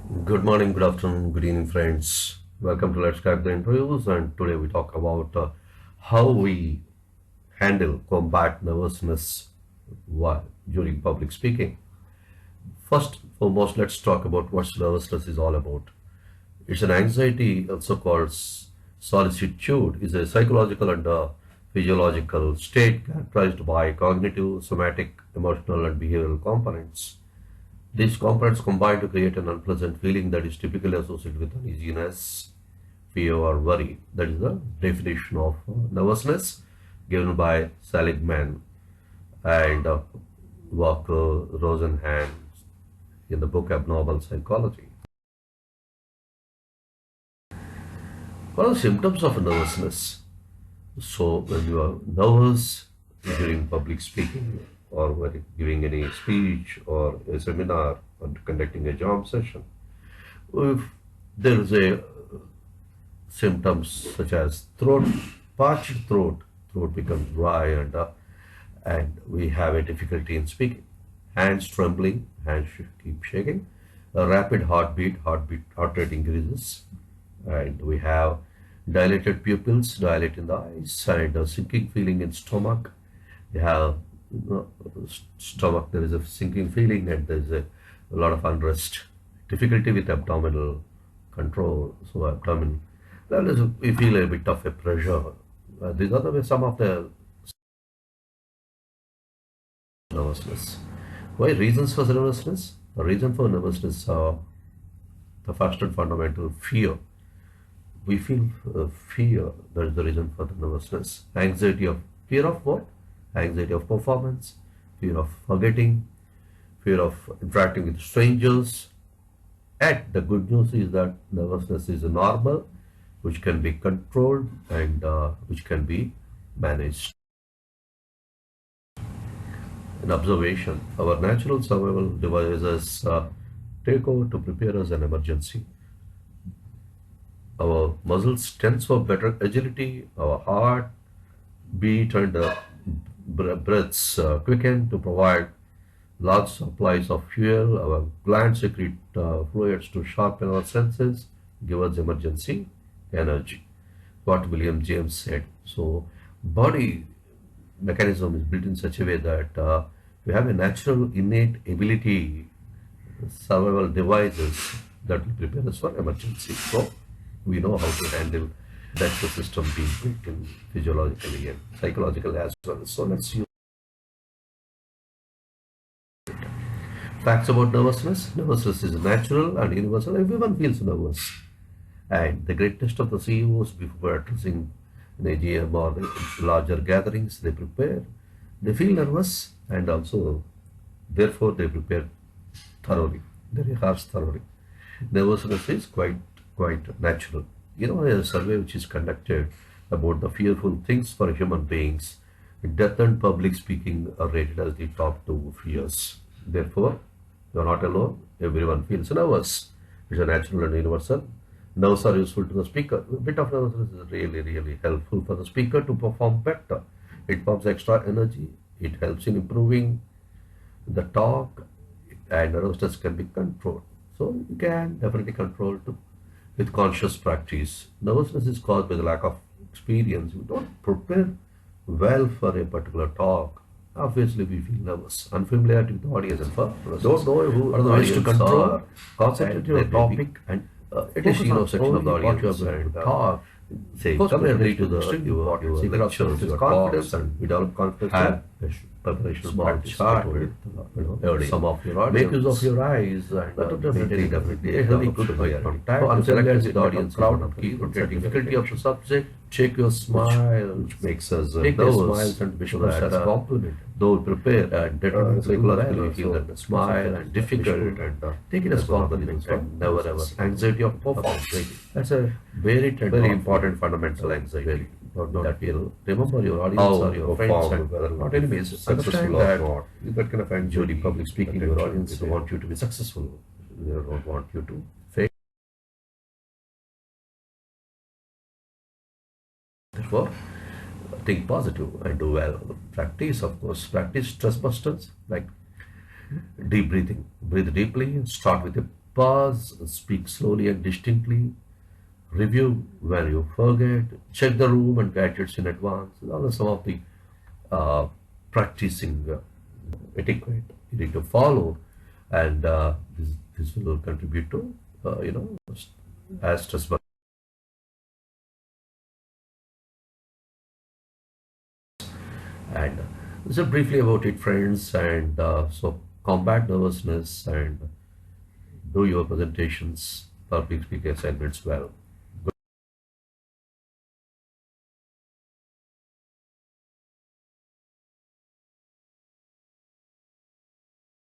Good morning, good afternoon, good evening, friends. Welcome to Let's Crack the Interviews. And today we talk about how we handle combat nervousness while during public speaking. First, foremost, let's talk about what nervousness is all about. It's an anxiety, also called solicitude, is a psychological and physiological state characterized by cognitive, somatic, emotional, and behavioral components. These components combine to create an unpleasant feeling that is typically associated with uneasiness, fear, or worry. That is the definition of nervousness given by Seligman and Walker Rosenhan in the book Abnormal Psychology. What are the symptoms of nervousness? So, when you are nervous during public speaking, or when giving any speech, or a seminar, or conducting a job session, if there is a symptoms such as parched throat becomes dry, and we have a difficulty in speaking, hands trembling, keep shaking, a rapid heart rate increases, and we have dilated pupils, dilate in the eyes, and a sinking feeling in stomach. We have stomach, there is a sinking feeling, and there is a lot of unrest, difficulty with abdominal control. So abdomen, that is, we feel a bit of a pressure. These are some of the nervousness. Why reasons for nervousness? The reason for nervousness are the first and fundamental fear. We feel fear. That is the reason for the nervousness. Anxiety of fear of what? Anxiety of performance, fear of forgetting, fear of interacting with strangers. And the good news is that nervousness is normal, which can be controlled and which can be managed. An observation, our natural survival devices take over to prepare us an emergency. Our muscles tense for better agility, our heart beat and breaths quicken to provide large supplies of fuel. Our glands secrete fluids to sharpen our senses, give us emergency energy. What William James said. So, body mechanism is built in such a way that we have a natural innate ability, survival devices that will prepare us for emergency. So, we know how to handle that the system being built in physiologically and psychologically as well. So, let's use facts about nervousness. Nervousness is natural and universal. Everyone feels nervous. And the great test of the CEOs before addressing an AGM or the larger gatherings, they prepare. They feel nervous, and also, therefore, they prepare thoroughly. They rehearse thoroughly. Nervousness is quite natural. You know, a survey which is conducted about the fearful things for human beings, death and public speaking are rated as the top two fears. Therefore, you are not alone. Everyone feels nervous. It's a natural and universal. Nerves are useful to the speaker. A bit of nervousness is really helpful for the speaker to perform better. It pumps extra energy. It helps in improving the talk, and nervousness can be controlled. So you can definitely control too with conscious practice. Nervousness is caused by the lack of experience. We don't prepare well for a particular talk. Obviously, we feel nervous. Unfamiliarity with the audience and purpose. Don't know who are the ways to control, concentrate your topic, and it is section of the audience what you are going to talk. Say, come early to the your lectures, your confidence, and we develop confidence. Have preparation small chart with early. Some of your audience. Make use of your eyes and definitely a healthy good contact. So unfamiliarity with the audience, crowd, difficulty of the subject. Check your smile, which makes us take nervous. Smiles and visual as a compliment. Though prepare and determine psychologically, we feel that the smile and difficult and take it as compliment and never ever anxiety of performance. That's a very important fundamental anxiety. That will remember your audience or your friends and not enemies. Understand that kind of anxiety. Public speaking, your audience want you to be successful. They don't want you to fail. Therefore, think positive and do well. Practice, of course, practice stress busters like deep breathing. Breathe deeply. Start with a Pause, speak slowly and distinctly, review when you forget, check the room and gadgets in advance. These are some of the uh, practicing etiquette you need to follow, and this will contribute to as stress. And so briefly about it, friends, and so combat nervousness and do your presentations, public speaking assignments well.